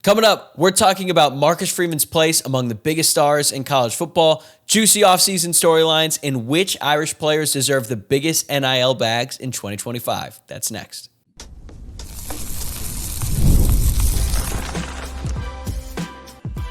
Coming up, we're talking about Marcus Freeman's place among the biggest stars in college football, juicy offseason storylines, and which Irish players deserve the biggest NIL bags in 2025. That's next.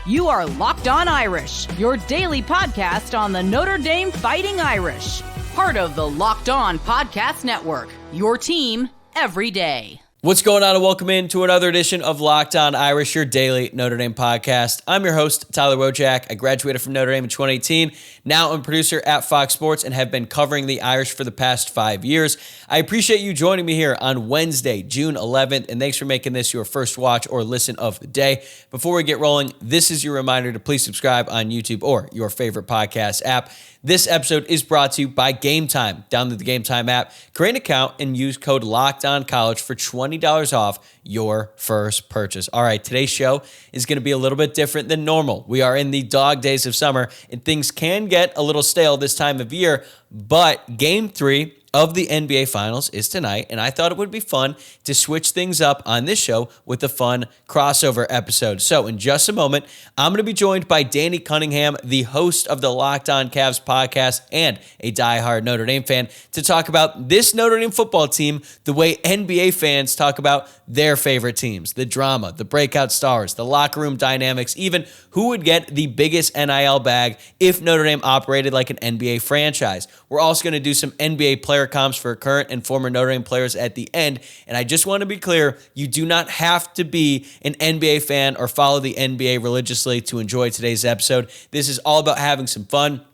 You are Locked On Irish, your daily podcast on the Notre Dame Fighting Irish. Part of the Locked On Podcast Network, your team every day. What's going on, and welcome in to another edition of Locked On Irish, your daily Notre Dame podcast. I'm your host, Tyler Wojciak. I graduated from Notre Dame in 2018. Now I'm a producer at Fox Sports and have been covering the Irish for the past 5 years. I appreciate you joining me here on Wednesday, June 11th, and thanks for making this your first watch or listen of the day. Before we get rolling, this is your reminder to please subscribe on YouTube or your favorite podcast app. This episode is brought to you by Game Time. Download the Game Time app, create an account, and use code LOCKEDONCollege for $20 off your first purchase. All right, today's show is going to be a little bit different than normal. We are in the dog days of summer, and things can get a little stale this time of year, but Game 3 of the NBA Finals is tonight, and I thought it would be fun to switch things up on this show with a fun crossover episode. So in just a moment, I'm going to be joined by Danny Cunningham, the host of the Locked On Cavs podcast and a diehard Notre Dame fan, to talk about this Notre Dame football team the way NBA fans talk about their favorite teams, the drama, the breakout stars, the locker room dynamics, even who would get the biggest NIL bag if Notre Dame operated like an NBA franchise. We're also going to do some NBA player comps for current and former Notre Dame players at the end. And I just want to be clear, you do not have to be an NBA fan or follow the NBA religiously to enjoy today's episode. This is all about having some fun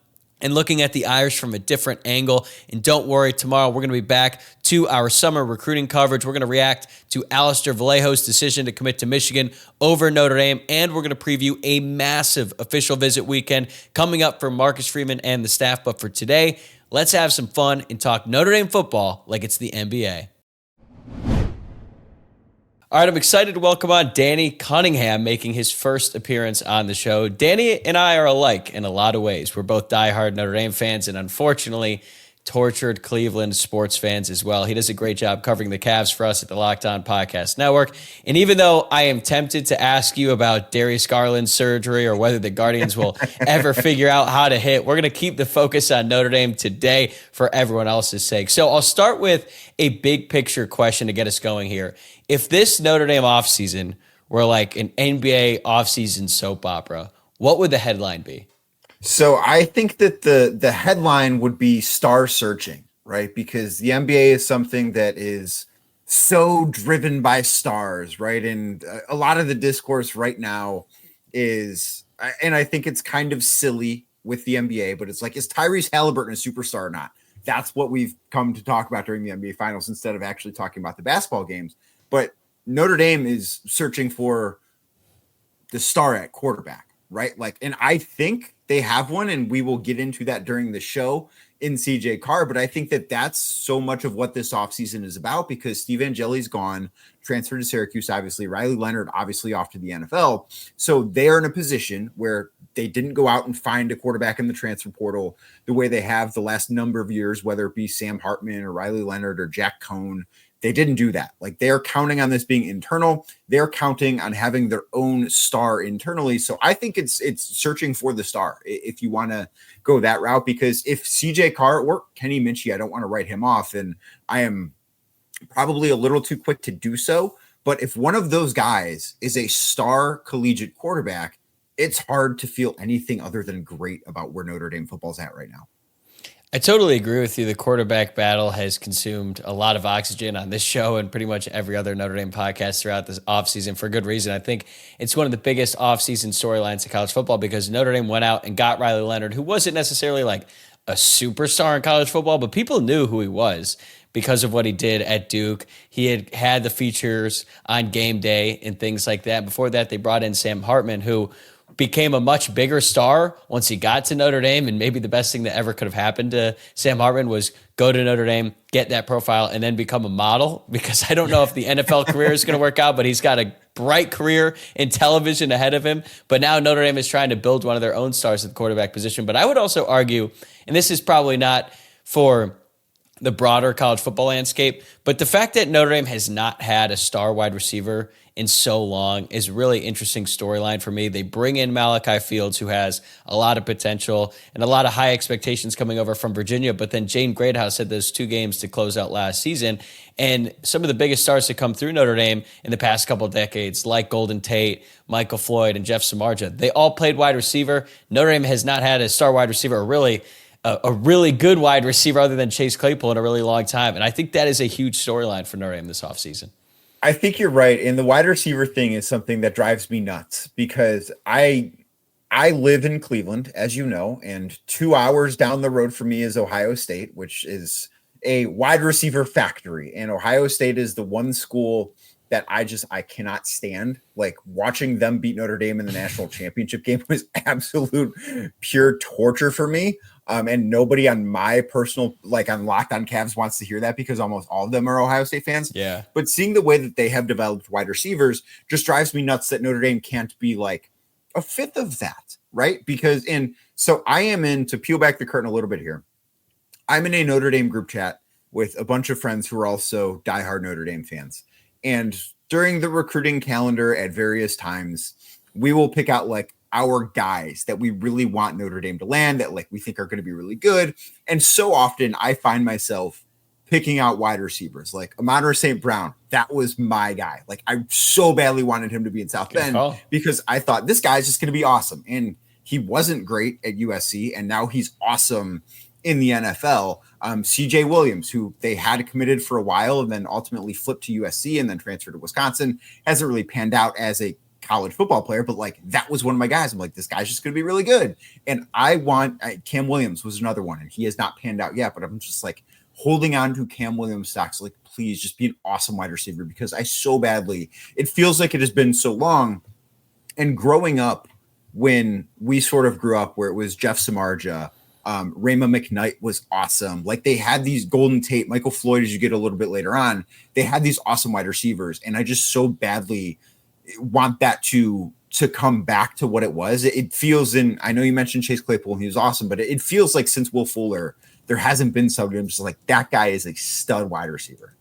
and looking at the Irish from a different angle. And don't worry, tomorrow we're going to be back to our summer recruiting coverage. We're going to react to Alistair Vallejo's decision to commit to Michigan over Notre Dame, and we're going to preview a massive official visit weekend coming up for Marcus Freeman and the staff. But for today, let's have some fun and talk Notre Dame football like it's the NBA. All right, I'm excited to welcome on Danny Cunningham, making his first appearance on the show. Danny and I are alike in a lot of ways. We're both diehard Notre Dame fans and unfortunately tortured Cleveland sports fans as well. He does a great job covering the Cavs for us at the Locked On Podcast Network. And even though I am tempted to ask you about Darius Garland's surgery or whether the Guardians will ever figure out how to hit, we're going to keep the focus on Notre Dame today for everyone else's sake. So I'll start with a big picture question to get us going here. If this Notre Dame offseason were like an NBA offseason soap opera, what would the headline be? So I think that the headline would be star searching, right? Because the NBA is something that is so driven by stars, right? And a lot of the discourse right now is, and I think it's kind of silly with the NBA, but it's like, is Tyrese Haliburton a superstar or not? That's what we've come to talk about during the NBA Finals instead of actually talking about the basketball games. But Notre Dame is searching for the star at quarterback, right? Like, and I think they have one, and we will get into that during the show in CJ Carr. But I think that that's so much of what this offseason is about, because Steve Angeli's gone, transferred to Syracuse, obviously. Riley Leonard, obviously, off to the NFL. So they're in a position where they didn't go out and find a quarterback in the transfer portal the way they have the last number of years, whether it be Sam Hartman or Riley Leonard or Jack Cohn. They didn't do that. Like, they're counting on this being internal. They're counting on having their own star internally. So I think it's searching for the star if you want to go that route, because if CJ Carr or Kenny Minchie, I don't want to write him off, and I am probably a little too quick to do so. But if one of those guys is a star collegiate quarterback, it's hard to feel anything other than great about where Notre Dame football's at right now. I totally agree with you. The quarterback battle has consumed a lot of oxygen on this show and pretty much every other Notre Dame podcast throughout this offseason for good reason. I think it's one of the biggest offseason storylines in college football because Notre Dame went out and got Riley Leonard, who wasn't necessarily like a superstar in college football, but people knew who he was because of what he did at Duke. He had the features on game day and things like that. Before that, they brought in Sam Hartman, who became a much bigger star once he got to Notre Dame, and maybe the best thing that ever could have happened to Sam Hartman was go to Notre Dame, get that profile, and then become a model, because I don't know if the NFL career is going to work out, but he's got a bright career in television ahead of him. But now Notre Dame is trying to build one of their own stars at the quarterback position. But I would also argue, and this is probably not for the broader college football landscape, but the fact that Notre Dame has not had a star wide receiver in so long is a really interesting storyline for me. They bring in Malachi Fields, who has a lot of potential and a lot of high expectations coming over from Virginia. But then Jane Greathouse had those 2 games to close out last season. And some of the biggest stars to come through Notre Dame in the past couple of decades, like Golden Tate, Michael Floyd, and Jeff Samardzija, they all played wide receiver. Notre Dame has not had a star wide receiver, a really good wide receiver other than Chase Claypool in a really long time. And I think that is a huge storyline for Notre Dame this offseason. I think you're right. And the wide receiver thing is something that drives me nuts because I live in Cleveland, as you know, and 2 hours down the road from me is Ohio State, which is a wide receiver factory. And Ohio State is the one school that I cannot stand. Like, watching them beat Notre Dame in the national championship game was absolute pure torture for me. And nobody on my personal, like on Locked On Cavs, wants to hear that because almost all of them are Ohio State fans. Yeah. But seeing the way that they have developed wide receivers just drives me nuts that Notre Dame can't be like a fifth of that, right? Because, and so I am in, to peel back the curtain a little bit here, I'm in a Notre Dame group chat with a bunch of friends who are also diehard Notre Dame fans. And during the recruiting calendar at various times, we will pick out like our guys that we really want Notre Dame to land, that like we think are going to be really good. And so often I find myself picking out wide receivers like Amon-Ra St. Brown. That was my guy. Like, I so badly wanted him to be in South Bend because I thought this guy's just going to be awesome. And he wasn't great at USC, and now he's awesome in the NFL. CJ Williams, who they had committed for a while and then ultimately flipped to USC and then transferred to Wisconsin, hasn't really panned out as a college football player, but like that was one of my guys. I'm like, this guy's just going to be really good. And Cam Williams was another one, and he has not panned out yet, but I'm just like holding on to Cam Williams stocks. Like, please just be an awesome wide receiver, because it feels like it has been so long. And growing up, when we sort of grew up where it was Jeff Samardzija, Rayma McKnight was awesome. Like, they had these Golden Tate, Michael Floyd, as you get a little bit later on, they had these awesome wide receivers. And I just so badly want that to come back to what it was. It feels I know you mentioned Chase Claypool and he was awesome, but it feels like since Will Fuller, there hasn't been somebody I'm just like, that guy is a stud wide receiver.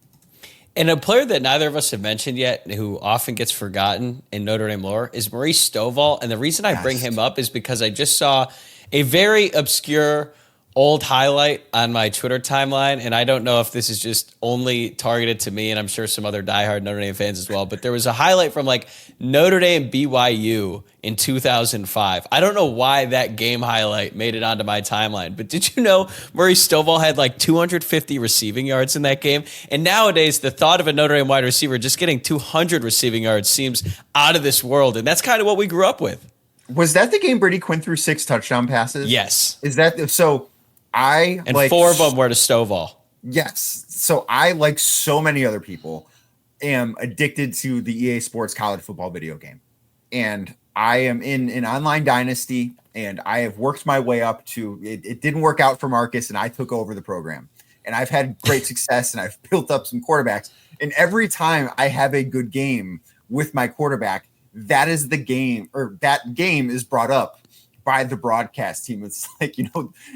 And a player that neither of us have mentioned yet, who often gets forgotten in Notre Dame lore, is Maurice Stovall. And the reason I bring him up is because I just saw a very obscure old highlight on my Twitter timeline, and I don't know if this is just only targeted to me, and I'm sure some other diehard Notre Dame fans as well, but there was a highlight from like Notre Dame BYU in 2005. I don't know why that game highlight made it onto my timeline, but did you know Maurice Stovall had like 250 receiving yards in that game? And nowadays, the thought of a Notre Dame wide receiver just getting 200 receiving yards seems out of this world, and that's kind of what we grew up with. Was that the game Brady Quinn threw 6 touchdown passes? Yes. Is that so? And 4 of them were to Stovall. Yes. So I, like so many other people, am addicted to the EA Sports college football video game. And I am in an online dynasty, and I have worked my way up to it didn't work out for Marcus, and I took over the program. And I've had great success, and I've built up some quarterbacks. And every time I have a good game with my quarterback, that is the game, or that game is brought up by the broadcast team. It's like,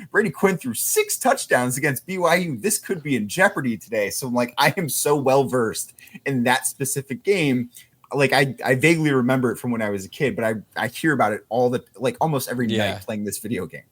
Brady Quinn threw 6 touchdowns against BYU. This could be in jeopardy today. So I'm like, I am so well versed in that specific game. Like, I vaguely remember it from when I was a kid, but I hear about it almost every night playing this video game.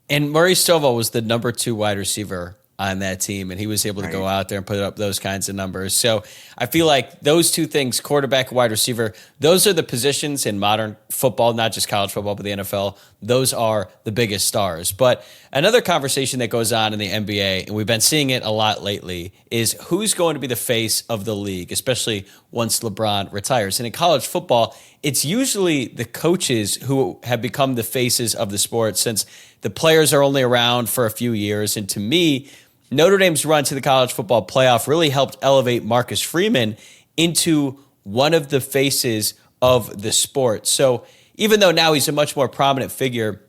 And Maurice Stovall was the number 2 wide receiver on that team, and he was able to go out there and put up those kinds of numbers. So I feel like those two things, quarterback, wide receiver, those are the positions in modern football, not just college football, but the NFL. Those are the biggest stars. But another conversation that goes on in the NBA, and we've been seeing it a lot lately, is who's going to be the face of the league, especially once LeBron retires. And in college football, it's usually the coaches who have become the faces of the sport, since the players are only around for a few years. And to me, Notre Dame's run to the college football playoff really helped elevate Marcus Freeman into one of the faces of the sport. So even though now he's a much more prominent figure,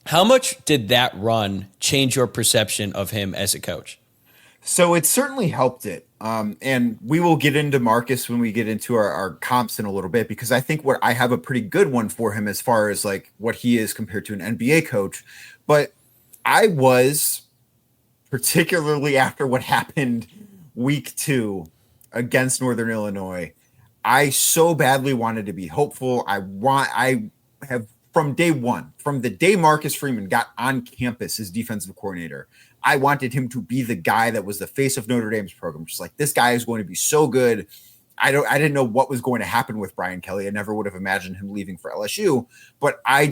how much did that run change your perception of him as a coach? So it certainly helped it. And we will get into Marcus when we get into our comps in a little bit, because I think I have a pretty good one for him as far as like what he is compared to an NBA coach. But I was, particularly after what happened week 2 against Northern Illinois, I so badly wanted to be hopeful. I have from day one, from the day Marcus Freeman got on campus as defensive coordinator, I wanted him to be the guy that was the face of Notre Dame's program. Just like, this guy is going to be so good. I didn't know what was going to happen with Brian Kelly. I never would have imagined him leaving for LSU, but I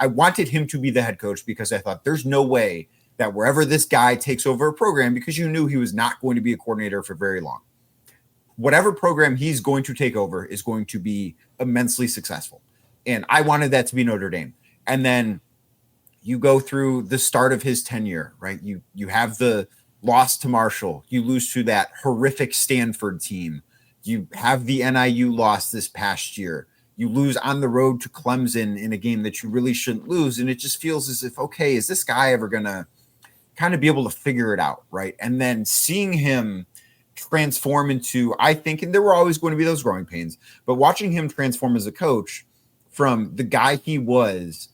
wanted him to be the head coach because I thought there's no way that wherever this guy takes over a program, because you knew he was not going to be a coordinator for very long, whatever program he's going to take over is going to be immensely successful. And I wanted that to be Notre Dame. And then you go through the start of his tenure, right? You have the loss to Marshall. You lose to that horrific Stanford team. You have the NIU loss this past year. You lose on the road to Clemson in a game that you really shouldn't lose. And it just feels as if, okay, is this guy ever going to kind of be able to figure it out, right? And then seeing him transform into, I think, and there were always going to be those growing pains, but watching him transform as a coach from the guy he was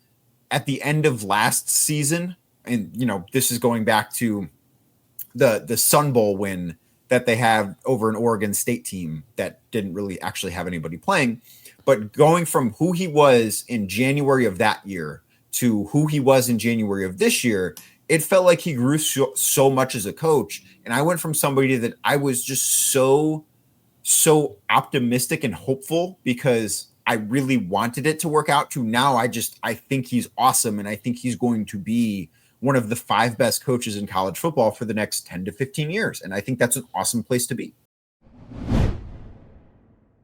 at the end of last season, and this is going back to the Sun Bowl win that they have over an Oregon State team that didn't really actually have anybody playing, but going from who he was in January of that year to who he was in January of this year, it felt like he grew so much as a coach. And I went from somebody that I was just so optimistic and hopeful because I really wanted it to work out to now I think he's awesome. And I think he's going to be one of the 5 best coaches in college football for the next 10 to 15 years. And I think that's an awesome place to be.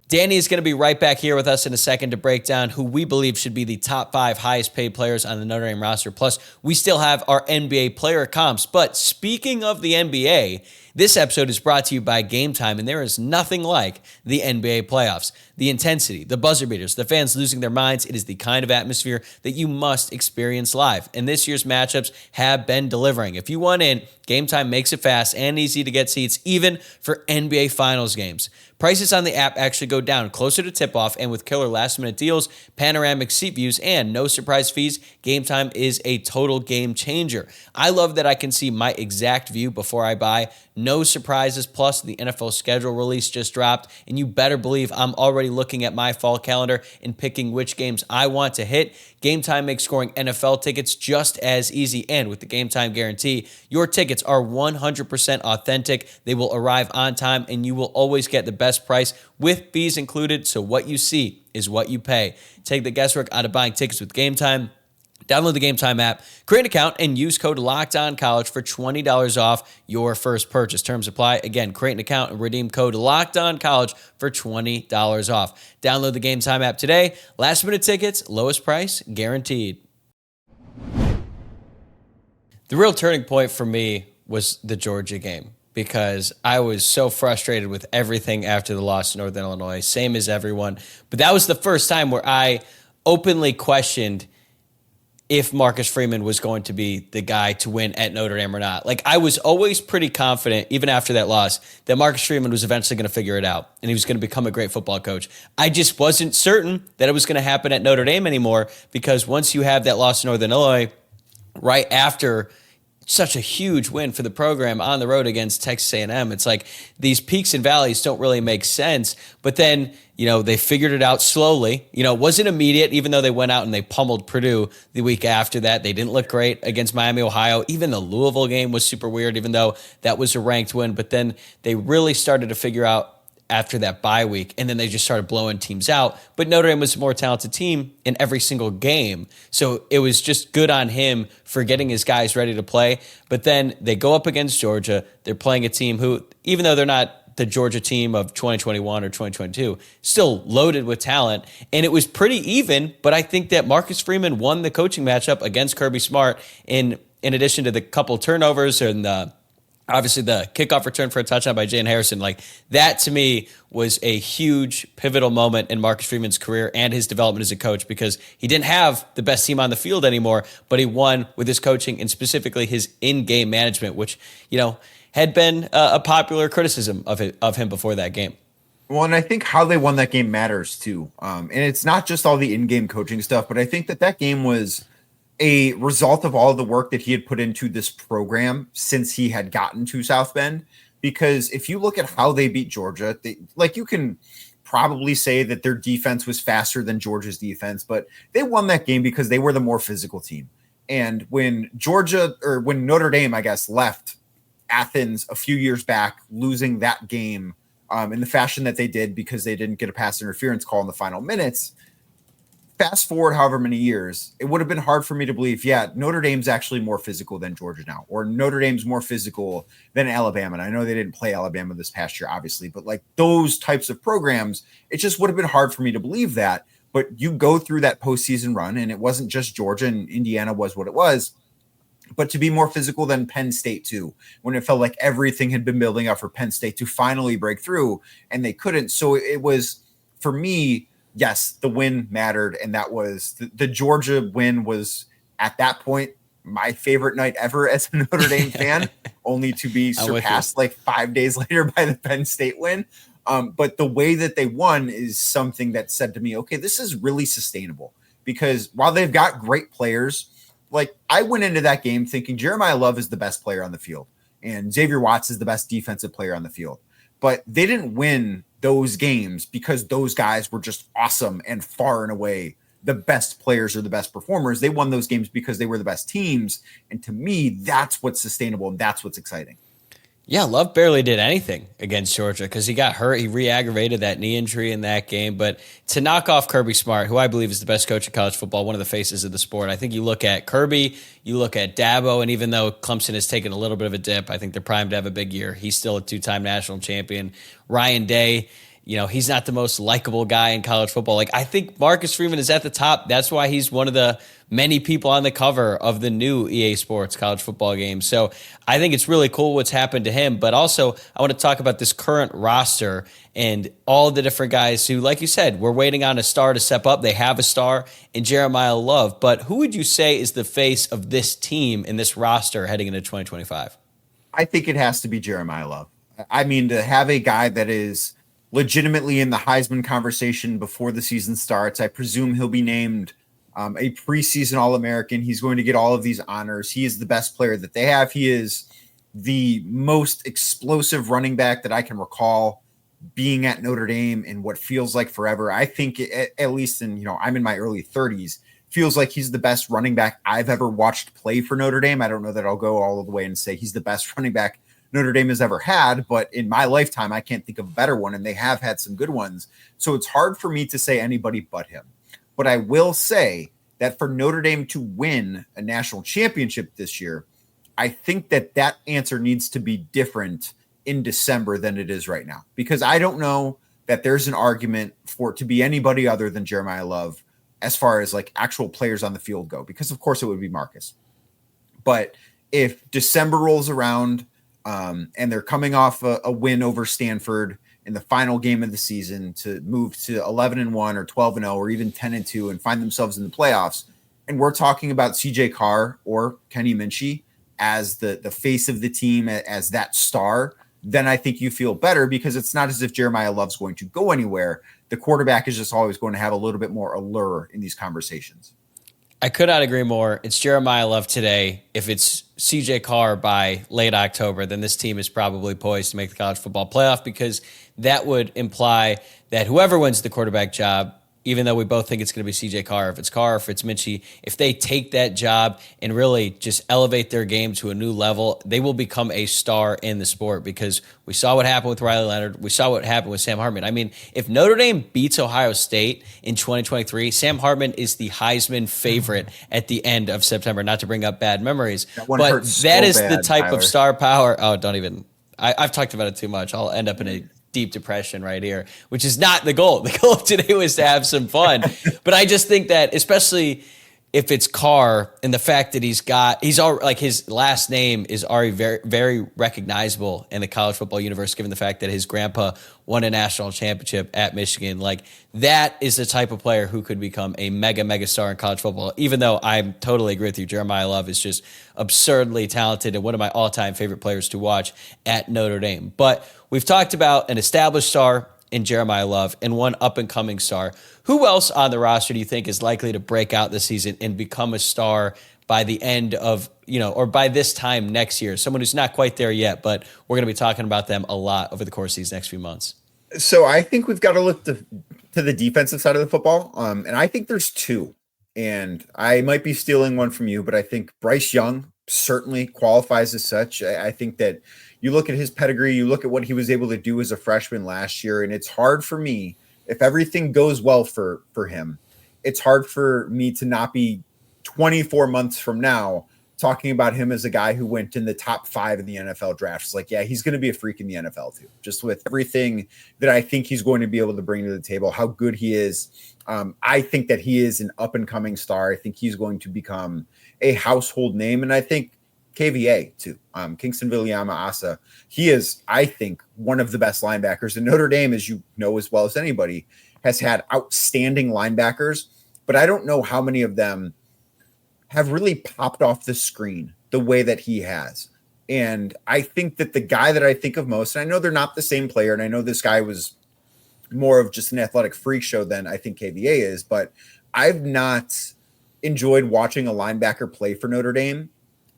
Danny is going to be right back here with us in a second to break down who we believe should be the top 5 highest paid players on the Notre Dame roster. Plus, we still have our NBA player comps. But speaking of the NBA, this episode is brought to you by Game Time, and there is nothing like the NBA playoffs. The intensity, the buzzer beaters, the fans losing their minds, it is the kind of atmosphere that you must experience live. And this year's matchups have been delivering. If you want in, Game Time makes it fast and easy to get seats, even for NBA Finals games. Prices on the app actually go down closer to tip-off, and with killer last-minute deals, panoramic seat views, and no surprise fees, Game Time is a total game changer. I love that I can see my exact view before I buy. No surprises, plus the NFL schedule release just dropped, and you better believe I'm already looking at my fall calendar and picking which games I want to hit. Game Time makes scoring NFL tickets just as easy, and with the Game Time guarantee, your tickets are 100% authentic. They will arrive on time, and you will always get the best price with fees included, so what you see is what you pay. Take the guesswork out of buying tickets with Game Time. Download the Game Time app, create an account, and use code LOCKEDONCollege for $20 off your first purchase. Terms apply. Again, create an account and redeem code LOCKEDONCollege for $20 off. Download the Game Time app today. Last minute tickets, lowest price guaranteed. The real turning point for me was the Georgia game, because I was so frustrated with everything after the loss to Northern Illinois, same as everyone. But that was the first time where I openly questioned if Marcus Freeman was going to be the guy to win at Notre Dame or not. Like, I was always pretty confident, even after that loss, that Marcus Freeman was eventually going to figure it out and he was going to become a great football coach. I just wasn't certain that it was going to happen at Notre Dame anymore, because once you have that loss to Northern Illinois right after such a huge win for the program on the road against Texas A&M, it's like these peaks and valleys don't really make sense. But then, they figured it out slowly. It wasn't immediate, even though they went out and they pummeled Purdue the week after that. They didn't look great against Miami, Ohio. Even the Louisville game was super weird, even though that was a ranked win. But then they really started to figure out after that bye week, and then they just started blowing teams out. But Notre Dame was a more talented team in every single game, so it was just good on him for getting his guys ready to play. But then they go up against Georgia. They're playing a team who, even though they're not the Georgia team of 2021 or 2022, still loaded with talent, and it was pretty even. But I think that Marcus Freeman won the coaching matchup against Kirby Smart in addition to the couple turnovers and obviously the kickoff return for a touchdown by Jalen Harrison. Like, that to me was a huge pivotal moment in Marcus Freeman's career and his development as a coach, because he didn't have the best team on the field anymore, but he won with his coaching and specifically his in-game management, which, had been a popular criticism of him before that game. Well, and I think how they won that game matters too. And it's not just all the in-game coaching stuff, but I think that game was a result of all of the work that he had put into this program since he had gotten to South Bend. Because if you look at how they beat Georgia, you can probably say that their defense was faster than Georgia's defense, but they won that game because they were the more physical team. And when Notre Dame, I guess, left Athens a few years back, losing that game in the fashion that they did because they didn't get a pass interference call in the final minutes, fast forward however many years, it would have been hard for me to believe, Notre Dame's actually more physical than Georgia now, or Notre Dame's more physical than Alabama. And I know they didn't play Alabama this past year, obviously, but like those types of programs, it just would have been hard for me to believe that. But you go through that postseason run, and it wasn't just Georgia, and Indiana was what it was, but to be more physical than Penn State too, when it felt like everything had been building up for Penn State to finally break through, and they couldn't. So it was, for me, yes, the win mattered, and that was the Georgia win was at that point my favorite night ever as a Notre Dame fan, only to be surpassed like 5 days later by the Penn State win. But the way that they won is something that said to me, okay, this is really sustainable, because while they've got great players, like I went into that game thinking Jeremiah Love is the best player on the field and Xavier Watts is the best defensive player on the field, but they didn't win those games because those guys were just awesome and far and away the best players or the best performers. They won those games because they were the best teams. And to me, that's what's sustainable and that's what's exciting. Yeah, Love barely did anything against Georgia because he got hurt. He re-aggravated that knee injury in that game. But to knock off Kirby Smart, who I believe is the best coach in college football, one of the faces of the sport, I think you look at Kirby, you look at Dabo, and even though Clemson has taken a little bit of a dip, I think they're primed to have a big year. He's still a two-time national champion. Ryan Day, he's not the most likable guy in college football. Like, I think Marcus Freeman is at the top. That's why he's one of the many people on the cover of the new EA Sports college football game. So I think it's really cool what's happened to him. But also, I want to talk about this current roster and all the different guys who, like you said, we're waiting on a star to step up. They have a star in Jeremiah Love. But who would you say is the face of this team in this roster heading into 2025? I think it has to be Jeremiah Love. I mean, to have a guy that is legitimately in the Heisman conversation before the season starts, I presume he'll be named a preseason All-American. He's going to get all of these honors. He is the best player that they have. He is the most explosive running back that I can recall being at Notre Dame in what feels like forever. I think at least I'm in my early 30s, feels like he's the best running back I've ever watched play for Notre Dame. I don't know that I'll go all the way and say he's the best running back Notre Dame has ever had, but in my lifetime, I can't think of a better one, and they have had some good ones. So it's hard for me to say anybody but him. But I will say that for Notre Dame to win a national championship this year, I think that answer needs to be different in December than it is right now, because I don't know that there's an argument for it to be anybody other than Jeremiah Love as far as like actual players on the field go, because of course it would be Marcus. But if December rolls around and they're coming off a win over Stanford in the final game of the season to move to 11-1 or 12-0 or even 10-2 and find themselves in the playoffs, and we're talking about CJ Carr or Kenny Minchie as the face of the team, as that star, then I think you feel better, because it's not as if Jeremiah Love's going to go anywhere. The quarterback is just always going to have a little bit more allure in these conversations. I could not agree more. It's Jeremiah Love today. If it's CJ Carr by late October, then this team is probably poised to make the college football playoff, because that would imply that whoever wins the quarterback job, even though we both think it's going to be CJ Carr, if it's Carr, if it's Minchie, if they take that job and really just elevate their game to a new level, they will become a star in the sport, because we saw what happened with Riley Leonard. We saw what happened with Sam Hartman. I mean, if Notre Dame beats Ohio State in 2023, Sam Hartman is the Heisman favorite at the end of September, not to bring up bad memories. But that is the type of star power. Oh, don't even. I've talked about it too much. I'll end up in a deep depression right here, which is not the goal. The goal of today was to have some fun. But I just think that, especially if it's Carr, and the fact that he's already, like, his last name is already very, very recognizable in the college football universe, given the fact that his grandpa won a national championship at Michigan. Like, that is the type of player who could become a mega star in college football, even though I totally agree with you. Jeremiah Love is just absurdly talented and one of my all-time favorite players to watch at Notre Dame. But we've talked about an established star in Jeremiah Love and one up-and-coming star. Who else on the roster do you think is likely to break out this season and become a star by the end of, or by this time next year? Someone who's not quite there yet, but we're going to be talking about them a lot over the course of these next few months. So I think we've got to look to the defensive side of the football. And I think there's two. And I might be stealing one from you, but I think Bryce Young certainly qualifies as such. I think that you look at his pedigree, you look at what he was able to do as a freshman last year, and it's hard for me, if everything goes well for him, it's hard for me to not be 24 months from now talking about him as a guy who went in the top 5 in the NFL draft. It's like, yeah, he's going to be a freak in the NFL too, just with everything that I think he's going to be able to bring to the table, how good he is. I think that he is an up and coming star. I think he's going to become a household name. And I think KVA too, Kingston Viliama Asa, he is, I think, one of the best linebackers. And Notre Dame, as you know as well as anybody, has had outstanding linebackers, but I don't know how many of them have really popped off the screen the way that he has. And I think that the guy that I think of most, and I know they're not the same player, and I know this guy was more of just an athletic freak show than I think KVA is, but I've not enjoyed watching a linebacker play for Notre Dame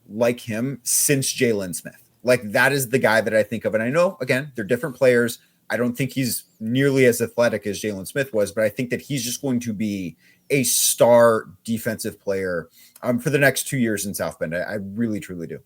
like him since Jalen Smith. Like, that is the guy that I think of. And I know, again, they're different players. I don't think he's nearly as athletic as Jalen Smith was, but I think that he's just going to be a star defensive player for the next 2 years in South Bend. I really, truly do.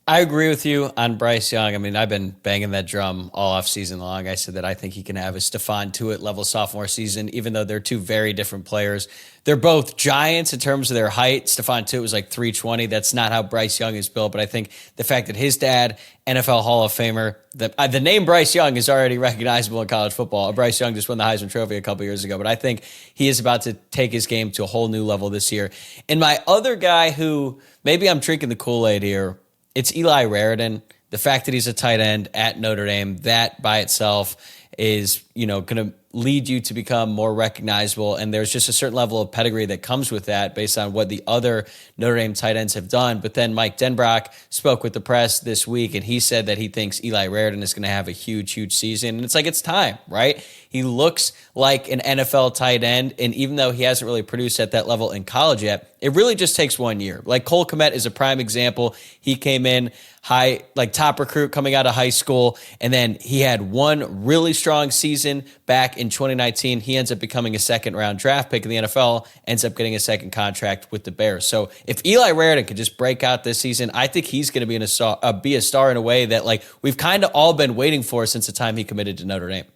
I agree with you on Bryce Young. I mean, I've been banging that drum all off season long. I said that I think he can have a Stephon Tuitt level sophomore season, even though they're two very different players. They're both giants in terms of their height. Stephon Tuitt was like 320. That's not how Bryce Young is built. But I think the fact that his dad, NFL Hall of Famer, the name Bryce Young is already recognizable in college football. Bryce Young just won the Heisman Trophy a couple years ago. But I think he is about to take his game to a whole new level this year. And my other guy who, maybe I'm drinking the Kool-Aid here, it's Eli Raritan. The fact that he's a tight end at Notre Dame, that by itself is, going to lead you to become more recognizable. And there's just a certain level of pedigree that comes with that based on what the other Notre Dame tight ends have done. But then Mike Denbrock spoke with the press this week, and he said that he thinks Eli Raritan is going to have a huge, huge season. And it's like, it's time, right? He looks like an NFL tight end. And even though he hasn't really produced at that level in college yet, it really just takes 1 year. Like Cole Kmet is a prime example. He came in top recruit coming out of high school, and then he had one really strong season back in 2019. He ends up becoming a second-round draft pick in the NFL, ends up getting a second contract with the Bears. So if Eli Raritan could just break out this season, I think he's going to be a star in a way that we've kind of all been waiting for since the time he committed to Notre Dame.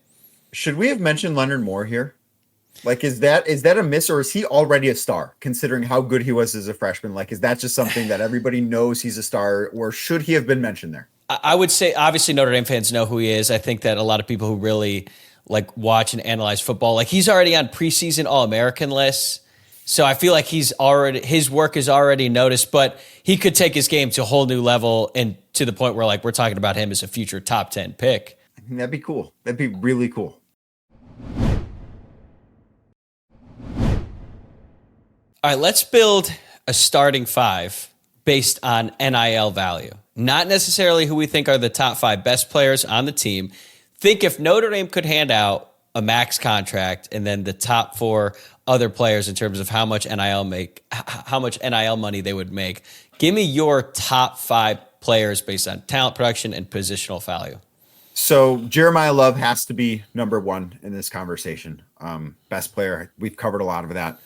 Should we have mentioned Leonard Moore here? Is that a miss, or is he already a star considering how good he was as a freshman? Is that just something that everybody knows he's a star, or should he have been mentioned there? I would say, obviously, Notre Dame fans know who he is. I think that a lot of people who really watch and analyze football, he's already on preseason All-American lists. So I feel like his work is already noticed, but he could take his game to a whole new level, and to the point where we're talking about him as a future top 10 pick. I think that'd be cool. That'd be really cool. All right, let's build a starting 5 based on NIL value. Not necessarily who we think are the top 5 best players on the team. Think if Notre Dame could hand out a max contract and then the top 4 other players in terms of how much NIL money they would make. Give me your top 5 players based on talent, production, and positional value. So Jeremiah Love has to be number 1 in this conversation. Best player. We've covered a lot of that.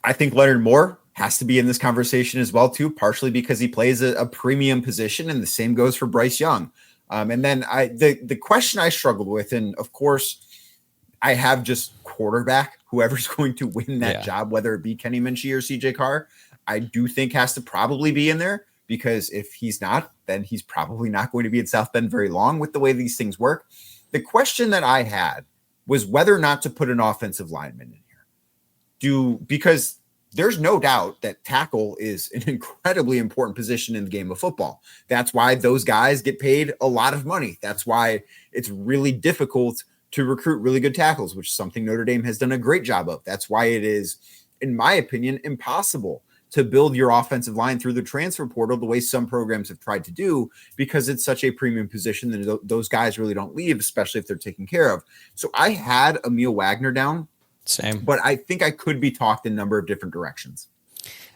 I think Leonard Moore has to be in this conversation as well, too, partially because he plays a premium position, and the same goes for Bryce Young. And then the question I struggled with, and of course, I have just quarterback, whoever's going to win that job, whether it be Kenny Minchie or CJ Carr, I do think has to probably be in there, because if he's not, then he's probably not going to be at South Bend very long with the way these things work. The question that I had was whether or not to put an offensive lineman in here. Because there's no doubt that tackle is an incredibly important position in the game of football. That's why those guys get paid a lot of money. That's why it's really difficult to recruit really good tackles, which is something Notre Dame has done a great job of. That's why it is, in my opinion, impossible to build your offensive line through the transfer portal the way some programs have tried to do, because it's such a premium position that those guys really don't leave, especially if they're taken care of. So I had Emil Wagner down. Same. But I think I could be talked in a number of different directions.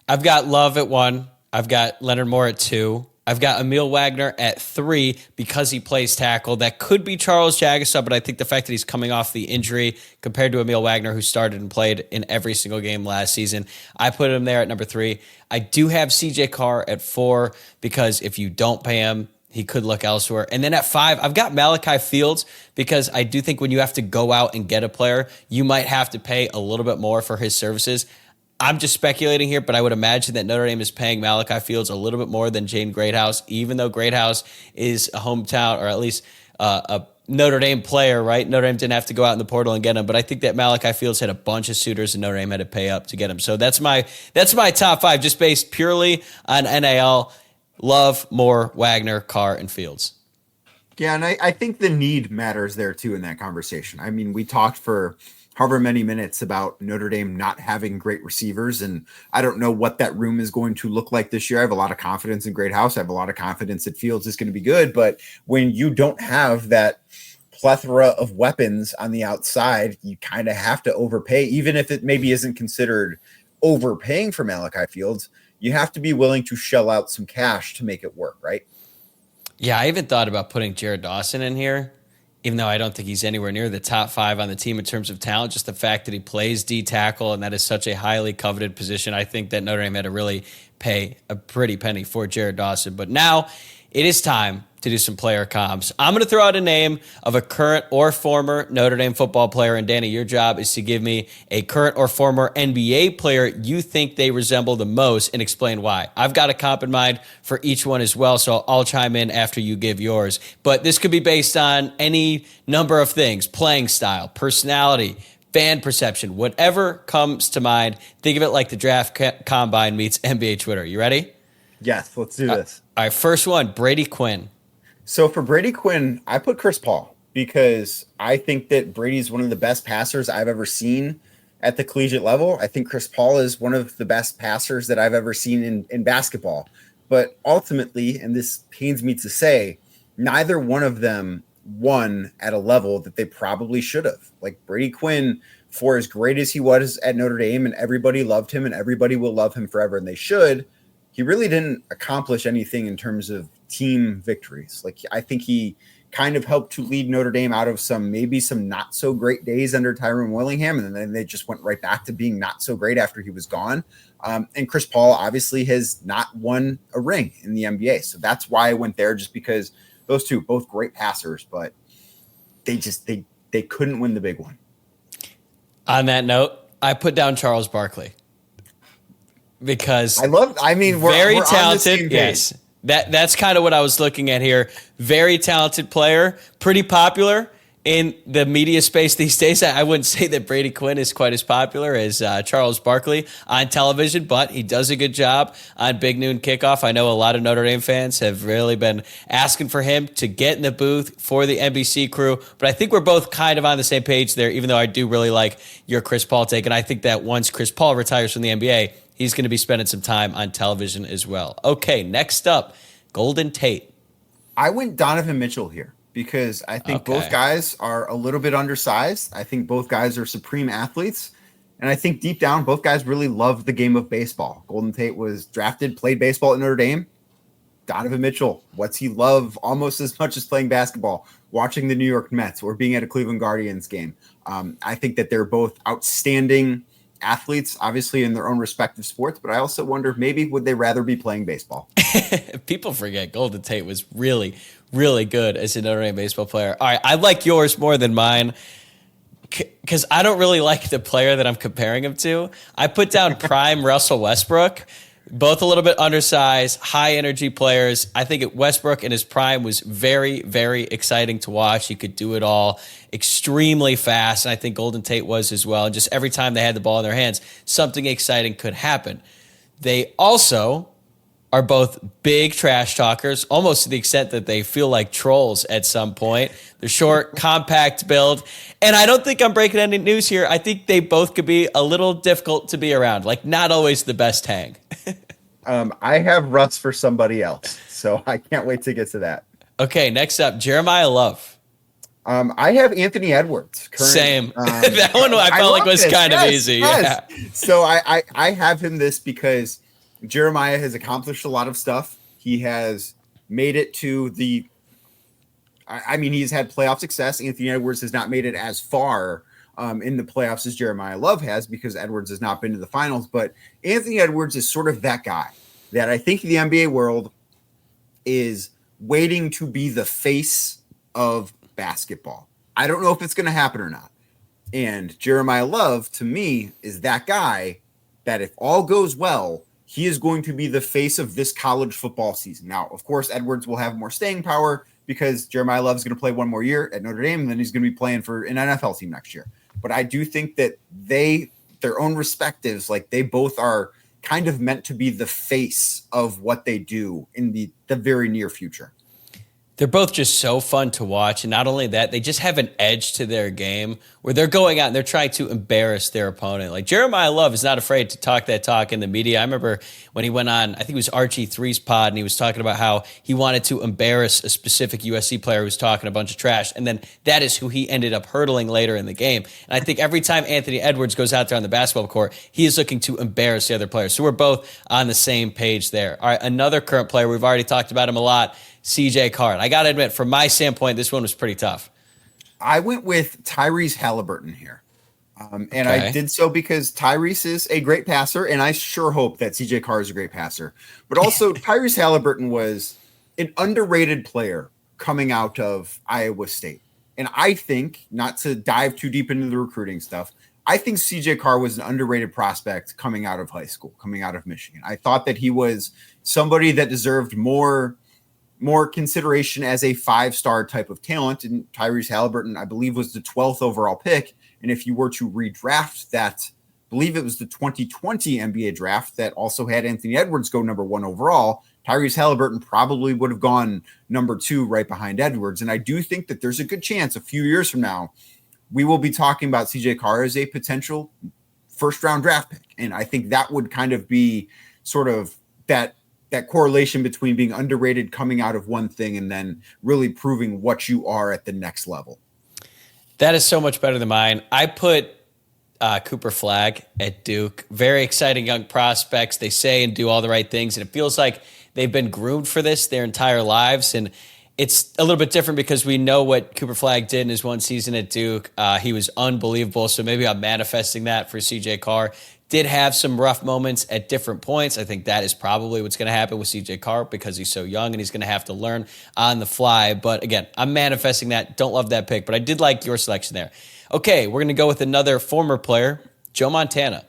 I've got Love at 1. I've got Leonard Moore at 2. I've got Emil Wagner at 3 because he plays tackle. That could be Charles Jagusah, but I think the fact that he's coming off the injury compared to Emil Wagner, who started and played in every single game last season, I put him there at number 3. I do have CJ Carr at 4 because if you don't pay him, he could look elsewhere. And then at 5, I've got Malachi Fields because I do think when you have to go out and get a player, you might have to pay a little bit more for his services. I'm just speculating here, but I would imagine that Notre Dame is paying Malachi Fields a little bit more than Jaden Greathouse, even though Greathouse is a hometown or at least a Notre Dame player, right? Notre Dame didn't have to go out in the portal and get him, but I think that Malachi Fields had a bunch of suitors and Notre Dame had to pay up to get him. So that's my top 5, just based purely on NIL. Love, Moore, Wagner, Carr, and Fields. Yeah, and I think the need matters there too in that conversation. I mean, we talked for however many minutes about Notre Dame not having great receivers, and I don't know what that room is going to look like this year. I have a lot of confidence in Greathouse. I have a lot of confidence that Fields is going to be good, but when you don't have that plethora of weapons on the outside, you kind of have to overpay, even if it maybe isn't considered overpaying for Malachi Fields. You have to be willing to shell out some cash to make it work, right? Yeah, I even thought about putting Jared Dawson in here, even though I don't think he's anywhere near the top 5 on the team in terms of talent. Just the fact that he plays D tackle, and that is such a highly coveted position. I think that Notre Dame had to really pay a pretty penny for Jared Dawson. But now it is time to do some player comps. I'm going to throw out a name of a current or former Notre Dame football player. And Danny, your job is to give me a current or former NBA player you think they resemble the most and explain why. I've got a comp in mind for each one as well, so I'll chime in after you give yours. But this could be based on any number of things: playing style, personality, fan perception, whatever comes to mind. Think of it like the draft combine meets NBA Twitter. You ready? Yes, let's do this. All right, first one, Brady Quinn. So for Brady Quinn, I put Chris Paul because I think that Brady's one of the best passers I've ever seen at the collegiate level. I think Chris Paul is one of the best passers that I've ever seen in basketball. But ultimately, and this pains me to say, neither one of them won at a level that they probably should have. Like Brady Quinn, for as great as he was at Notre Dame, and everybody loved him and everybody will love him forever, and they should, he really didn't accomplish anything in terms of team victories. Like, I think he kind of helped to lead Notre Dame out of some not so great days under Tyrone Willingham. And then they just went right back to being not so great after he was gone. And Chris Paul obviously has not won a ring in the NBA. So that's why I went there, just because those two, both great passers, but they couldn't win the big one. On that note, I put down Charles Barkley because we're very we're talented. Yes. That's kind of what I was looking at here. Very talented player, pretty popular in the media space these days. I wouldn't say that Brady Quinn is quite as popular as Charles Barkley on television, but he does a good job on Big Noon Kickoff. I know a lot of Notre Dame fans have really been asking for him to get in the booth for the NBC crew, but I think we're both kind of on the same page there, even though I do really like your Chris Paul take, and I think that once Chris Paul retires from the NBA, he's going to be spending some time on television as well. Okay, next up, Golden Tate. I went Donovan Mitchell here because I think both guys are a little bit undersized. I think both guys are supreme athletes. And I think deep down, both guys really love the game of baseball. Golden Tate was drafted, played baseball at Notre Dame. Donovan Mitchell, what's he love almost as much as playing basketball? Watching the New York Mets or being at a Cleveland Guardians game. I think that they're both outstanding athletes, obviously in their own respective sports, but I also wonder, maybe would they rather be playing baseball? People forget Golden Tate was really, really good as a Notre Dame baseball player. All right, I like yours more than mine because I don't really like the player that I'm comparing him to. I put down prime Russell Westbrook. Both a little bit undersized, high energy players. I think Westbrook in his prime was very, very exciting to watch. He could do it all extremely fast. And I think Golden Tate was as well. And just every time they had the ball in their hands, something exciting could happen. They also are both big trash talkers, almost to the extent that they feel like trolls at some point. They're short, compact build. And I don't think I'm breaking any news here. I think they both could be a little difficult to be around, like not always the best hang. I have Russ for somebody else, so I can't wait to get to that. Okay, next up, Jeremiah Love. I have Anthony Edwards. Same. That one I felt like was kind of easy. Yes. Yeah. So I have him this because Jeremiah has accomplished a lot of stuff. He has made it to the he's had playoff success. Anthony Edwards has not made it as far in the playoffs as Jeremiah Love has because Edwards has not been to the finals. But Anthony Edwards is sort of that guy that I think the NBA world is waiting to be the face of basketball. I don't know if it's going to happen or not. And Jeremiah Love, to me, is that guy that if all goes well, he is going to be the face of this college football season. Now, of course, Edwards will have more staying power because Jeremiah Love is going to play one more year at Notre Dame, and then he's going to be playing for an NFL team next year. But I do think that their own respectives, like they both are kind of meant to be the face of what they do in the very near future. They're both just so fun to watch. And not only that, they just have an edge to their game where they're going out and they're trying to embarrass their opponent. Like Jeremiah Love is not afraid to talk that talk in the media. I remember when he went on, I think it was RG3's pod, and he was talking about how he wanted to embarrass a specific USC player who was talking a bunch of trash. And then that is who he ended up hurdling later in the game. And I think every time Anthony Edwards goes out there on the basketball court, he is looking to embarrass the other players. So we're both on the same page there. All right, another current player, we've already talked about him a lot, CJ Carr. And I got to admit, from my standpoint, this one was pretty tough. I went with Tyrese Haliburton here. And I did so because Tyrese is a great passer, and I sure hope that CJ Carr is a great passer. But also, Tyrese Haliburton was an underrated player coming out of Iowa State. And I think, not to dive too deep into the recruiting stuff, I think CJ Carr was an underrated prospect coming out of high school, coming out of Michigan. I thought that he was somebody that deserved more consideration as a 5-star type of talent. And Tyrese Haliburton, I believe, was the 12th overall pick. And if you were to redraft that, I believe it was the 2020 NBA draft that also had Anthony Edwards go number 1 overall, Tyrese Haliburton probably would have gone number 2 right behind Edwards. And I do think that there's a good chance a few years from now, we will be talking about CJ Carr as a potential first-round draft pick. And I think that would kind of be sort of that correlation between being underrated coming out of one thing and then really proving what you are at the next level. That is so much better than mine. I put Cooper Flagg at Duke. Very exciting young prospects. They say and do all the right things, and it feels like they've been groomed for this their entire lives. And it's a little bit different because we know what Cooper Flagg did in his one season at Duke. He was unbelievable, so maybe I'm manifesting that for CJ Carr. Did have some rough moments at different points. I think that is probably what's going to happen with CJ Carr because he's so young and he's going to have to learn on the fly. But again, I'm manifesting that. Don't love that pick, but I did like your selection there. Okay, we're going to go with another former player, Joe Montana.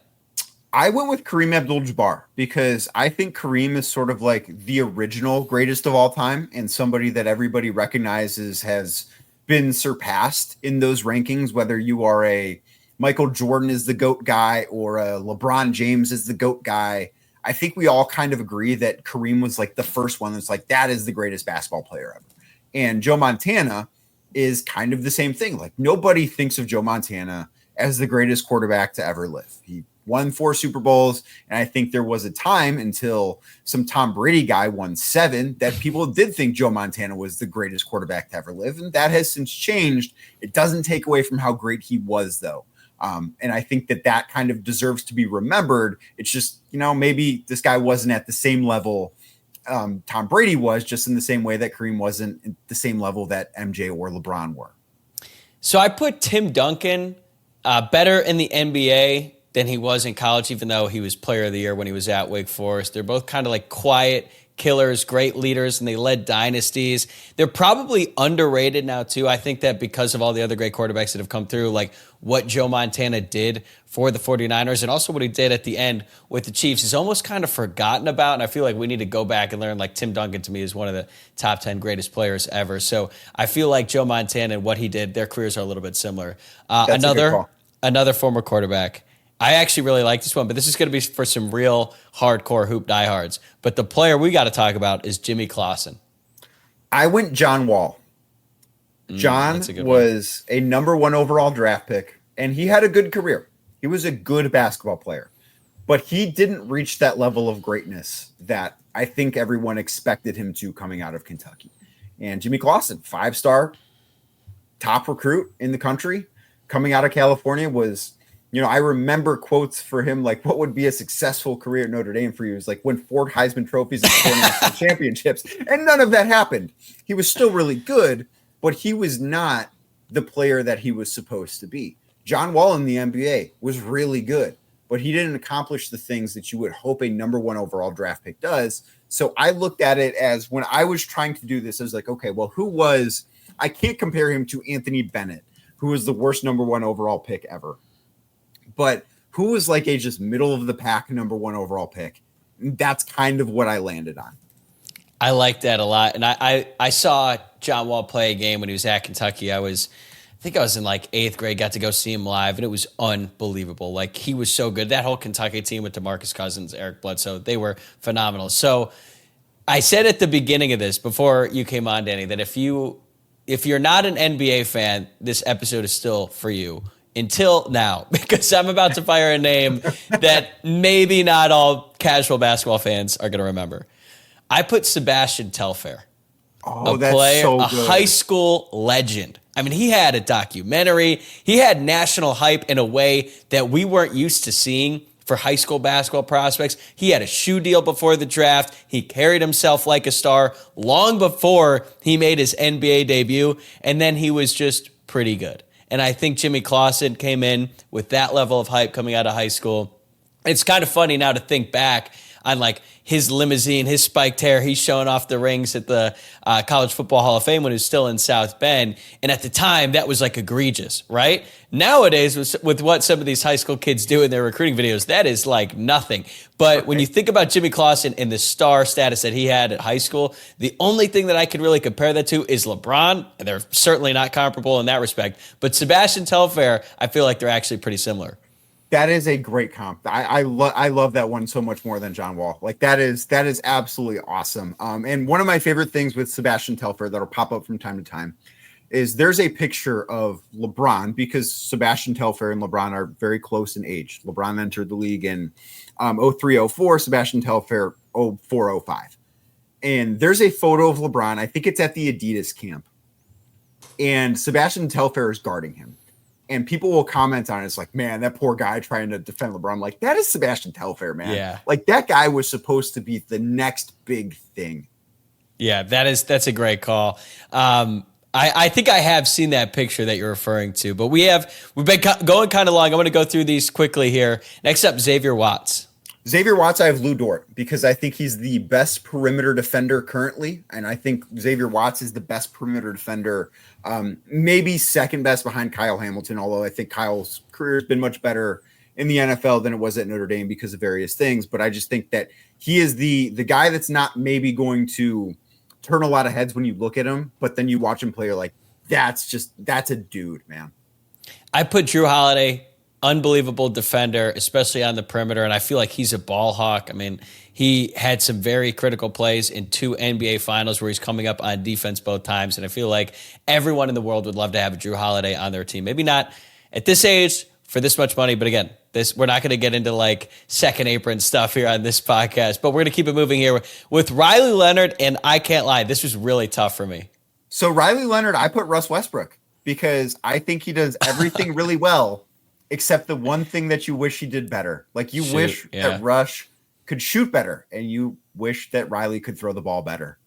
I went with Kareem Abdul-Jabbar because I think Kareem is sort of like the original greatest of all time and somebody that everybody recognizes has been surpassed in those rankings, whether you are a Michael Jordan is the GOAT guy or LeBron James is the GOAT guy. I think we all kind of agree that Kareem was like the first one that's like, that is the greatest basketball player ever. And Joe Montana is kind of the same thing. Like nobody thinks of Joe Montana as the greatest quarterback to ever live. He won 4 Super Bowls. And I think there was a time until some Tom Brady guy won 7 that people did think Joe Montana was the greatest quarterback to ever live. And that has since changed. It doesn't take away from how great he was though. And I think that kind of deserves to be remembered. It's just, maybe this guy wasn't at the same level Tom Brady was, just in the same way that Kareem wasn't at the same level that MJ or LeBron were. So I put Tim Duncan better in the NBA than he was in college, even though he was player of the year when he was at Wake Forest. They're both kind of like quiet killers, great leaders, and they led dynasties. They're probably underrated now, too. I think that because of all the other great quarterbacks that have come through, like what Joe Montana did for the 49ers and also what he did at the end with the Chiefs is almost kind of forgotten about, and I feel like we need to go back and learn. Like Tim Duncan, to me, is one of the top 10 greatest players ever. So I feel like Joe Montana and what he did, their careers are a little bit similar. Another former quarterback. I actually really like this one, but this is going to be for some real hardcore hoop diehards. But the player we got to talk about is Jimmy Clawson. I went John Wall. John was a number 1 overall draft pick, and he had a good career. He was a good basketball player, but he didn't reach that level of greatness that I think everyone expected him to coming out of Kentucky. And Jimmy Clawson, 5-star, top recruit in the country, coming out of California, was I remember quotes for him, like, what would be a successful career at Notre Dame for you? Is like win 4 Heisman trophies and 4 national championships. And none of that happened. He was still really good, but he was not the player that he was supposed to be. John Wall in the NBA was really good, but he didn't accomplish the things that you would hope a number 1 overall draft pick does. So I looked at it as, when I was trying to do this, I was like, okay, well, I can't compare him to Anthony Bennett, who was the worst number 1 overall pick ever. But who was like a just middle of the pack number 1 overall pick? That's kind of what I landed on. I like that a lot. And I saw John Wall play a game when he was at Kentucky. I think I was in like 8th grade, got to go see him live, and it was unbelievable. Like, he was so good. That whole Kentucky team with DeMarcus Cousins, Eric Bledsoe, they were phenomenal. So I said at the beginning of this, before you came on, Danny, that if you're not an NBA fan, this episode is still for you. Until now, because I'm about to fire a name that maybe not all casual basketball fans are going to remember. I put Sebastian Telfair, a player, so a high school legend. I mean, he had a documentary. He had national hype in a way that we weren't used to seeing for high school basketball prospects. He had a shoe deal before the draft. He carried himself like a star long before he made his NBA debut, and then he was just pretty good. And I think Jimmy Clawson came in with that level of hype coming out of high school. It's kind of funny now to think back on like his limousine, his spiked hair. He's showing off the rings at the College Football Hall of Fame when he was still in South Bend. And at the time, that was like egregious, right? Nowadays, with what some of these high school kids do in their recruiting videos, that is like nothing. But when you think about Jimmy Clawson and the star status that he had at high school, the only thing that I could really compare that to is LeBron. And they're certainly not comparable in that respect. But Sebastian Telfair, I feel like they're actually pretty similar. That is a great comp. I love that one so much more than John Wall. Like, that is absolutely awesome. And one of my favorite things with Sebastian Telfair that'll pop up from time to time is there's a picture of LeBron, because Sebastian Telfair and LeBron are very close in age. LeBron entered the league in 03-04, Sebastian Telfair 04-05. And there's a photo of LeBron. I think it's at the Adidas camp. And Sebastian Telfair is guarding him. And people will comment on it. It's like, man, that poor guy trying to defend LeBron. Like, that is Sebastian Telfair, man. Yeah. Like, that guy was supposed to be the next big thing. Yeah, that's a great call. I think I have seen that picture that you're referring to, but we've been going kind of long. I'm going to go through these quickly here. Next up, Xavier Watts. Xavier Watts, I have Lou Dort, because I think he's the best perimeter defender currently. And I think Xavier Watts is the best perimeter defender, maybe second best behind Kyle Hamilton, although I think Kyle's career has been much better in the NFL than it was at Notre Dame because of various things. But I just think that he is the guy that's not maybe going to turn a lot of heads when you look at him, but then you watch him play, you're like, that's a dude, man. I put Drew Holiday, unbelievable defender, especially on the perimeter, and I feel like he's a ball hawk. I mean, he had some very critical plays in 2 NBA finals where he's coming up on defense both times, and I feel like everyone in the world would love to have Drew Holiday on their team. Maybe not at this age for this much money, but again, we're not going to get into like second apron stuff here on this podcast, but we're going to keep it moving here with Riley Leonard, and I can't lie, this was really tough for me. So Riley Leonard, I put Russ Westbrook, because I think he does everything really well, except the one thing that you wish he did better. Like, you wish that Rush could shoot better, and you wish that Riley could throw the ball better.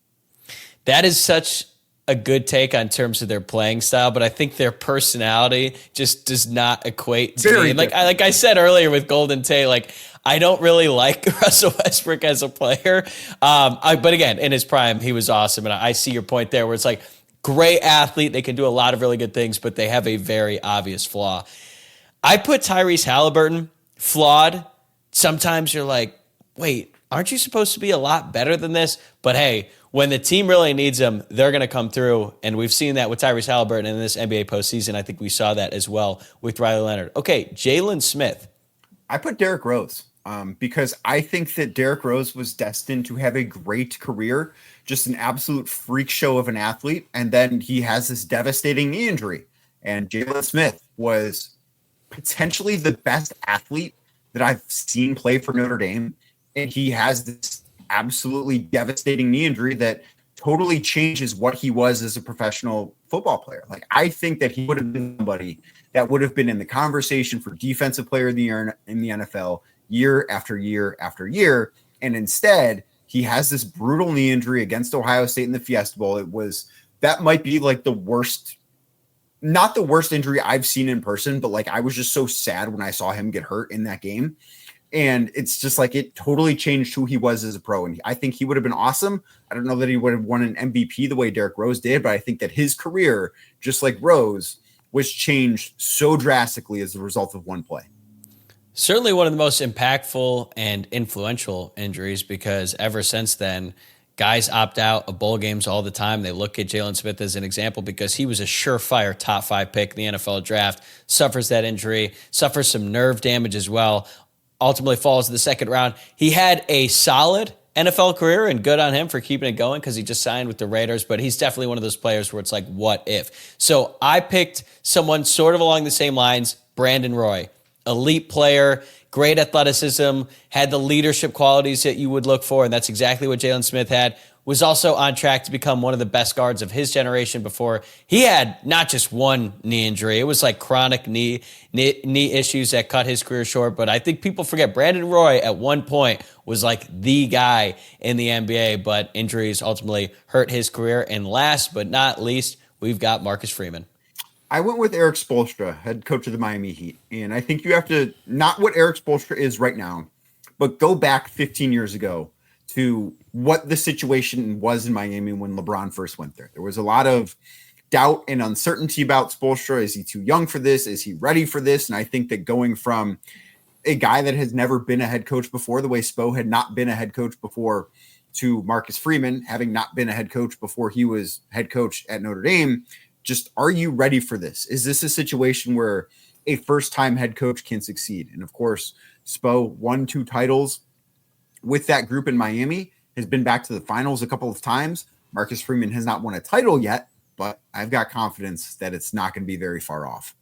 That is such a good take on terms of their playing style, but I think their personality just does not equate to me. Like I said earlier with Golden Tate, like, I don't really like Russell Westbrook as a player. But again, in his prime, he was awesome. And I see your point there where it's like, great athlete. They can do a lot of really good things, but they have a very obvious flaw. I put Tyrese Haliburton, flawed. Sometimes you're like, wait, aren't you supposed to be a lot better than this? But hey, when the team really needs them, they're going to come through. And we've seen that with Tyrese Haliburton in this NBA postseason. I think we saw that as well with Riley Leonard. Okay, Jalen Smith. I put Derrick Rose because I think that Derrick Rose was destined to have a great career, just an absolute freak show of an athlete. And then he has this devastating knee injury. And Jalen Smith was potentially the best athlete that I've seen play for Notre Dame. And he has this absolutely devastating knee injury that totally changes what he was as a professional football player. Like, I think that he would have been somebody that would have been in the conversation for defensive player of the year in the NFL year after year after year. And instead, he has this brutal knee injury against Ohio State in the Fiesta Bowl. That might be like the worst, not the worst injury I've seen in person, but like I was just so sad when I saw him get hurt in that game. And it's just like it totally changed who he was as a pro. And I think he would have been awesome. I don't know that he would have won an MVP the way Derrick Rose did, but I think that his career, just like Rose, was changed so drastically as a result of one play. Certainly one of the most impactful and influential injuries, because ever since then, guys opt out of bowl games all the time. They look at Jalen Smith as an example because he was a surefire top 5 pick in the NFL draft, suffers that injury, suffers some nerve damage as well, ultimately falls to the second round. He had a solid NFL career, and good on him for keeping it going because he just signed with the Raiders, but he's definitely one of those players where it's like, what if? So I picked someone sort of along the same lines, Brandon Roy. Elite player, great athleticism, had the leadership qualities that you would look for, and that's exactly what Jalen Smith had. Was also on track to become one of the best guards of his generation before he had not just one knee injury. It was like chronic knee issues that cut his career short. But I think people forget Brandon Roy at one point was like the guy in the NBA, but injuries ultimately hurt his career. And last but not least, we've got Marcus Freeman. I went with Eric Spoelstra, head coach of the Miami Heat. And I think you have to, not what Eric Spoelstra is right now, but go back 15 years ago to what the situation was in Miami when LeBron first went there. There was a lot of doubt and uncertainty about Spoelstra. Is he too young for this? Is he ready for this? And I think that going from a guy that has never been a head coach before, the way Spo had not been a head coach before, to Marcus Freeman having not been a head coach before he was head coach at Notre Dame, just, are you ready for this? Is this a situation where a first-time head coach can succeed? And of course, Spo won 2 titles with that group in Miami, has been back to the finals a couple of times. Marcus Freeman has not won a title yet, but I've got confidence that it's not going to be very far off.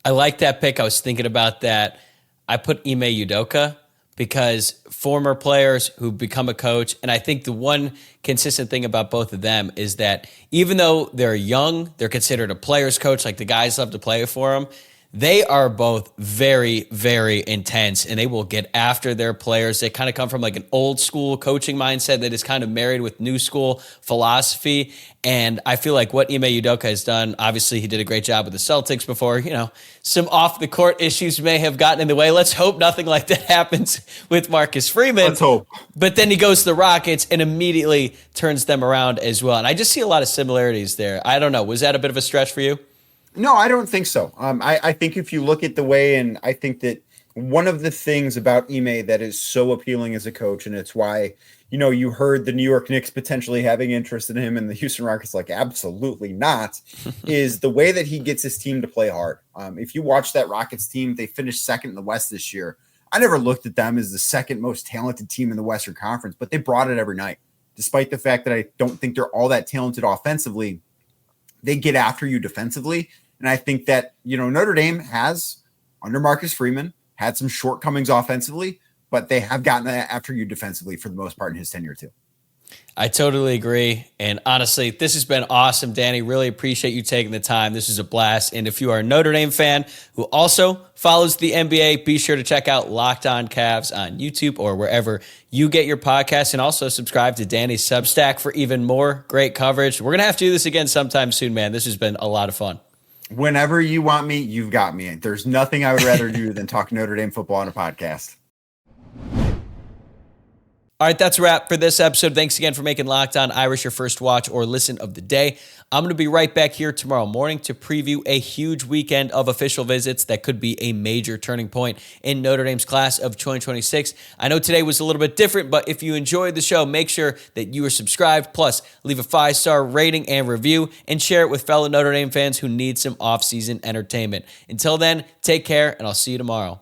I like that pick. I was thinking about that. I put Ime Udoka because former players who become a coach, and I think the one consistent thing about both of them is that even though they're young, they're considered a player's coach, like the guys love to play for them. They are both very, very intense, and they will get after their players. They kind of come from like an old school coaching mindset that is kind of married with new school philosophy. And I feel like what Ime Udoka has done, obviously he did a great job with the Celtics before, some off the court issues may have gotten in the way. Let's hope nothing like that happens with Marcus Freeman. Let's hope. But then he goes to the Rockets and immediately turns them around as well. And I just see a lot of similarities there. I don't know. Was that a bit of a stretch for you? No, I don't think so. I think if you look at the way, and I think that one of the things about Ime that is so appealing as a coach, and it's why, you heard the New York Knicks potentially having interest in him and the Houston Rockets like, absolutely not, is the way that he gets his team to play hard. If you watch that Rockets team, they finished second in the West this year. I never looked at them as the second most talented team in the Western Conference, but they brought it every night. Despite the fact that I don't think they're all that talented offensively, they get after you defensively. And I think that, Notre Dame has, under Marcus Freeman, had some shortcomings offensively, but they have gotten after you defensively for the most part in his tenure too. I totally agree. And honestly, this has been awesome, Danny. Really appreciate you taking the time. This is a blast. And if you are a Notre Dame fan who also follows the NBA, be sure to check out Locked On Cavs on YouTube or wherever you get your podcasts, and also subscribe to Danny's Substack for even more great coverage. We're going to have to do this again sometime soon, man. This has been a lot of fun. Whenever you want me, you've got me. There's nothing I would rather do than talk Notre Dame football on a podcast. All right, that's a wrap for this episode. Thanks again for making Locked On Irish your first watch or listen of the day. I'm going to be right back here tomorrow morning to preview a huge weekend of official visits that could be a major turning point in Notre Dame's class of 2026. I know today was a little bit different, but if you enjoyed the show, make sure that you are subscribed. Plus, leave a 5-star rating and review and share it with fellow Notre Dame fans who need some off-season entertainment. Until then, take care, and I'll see you tomorrow.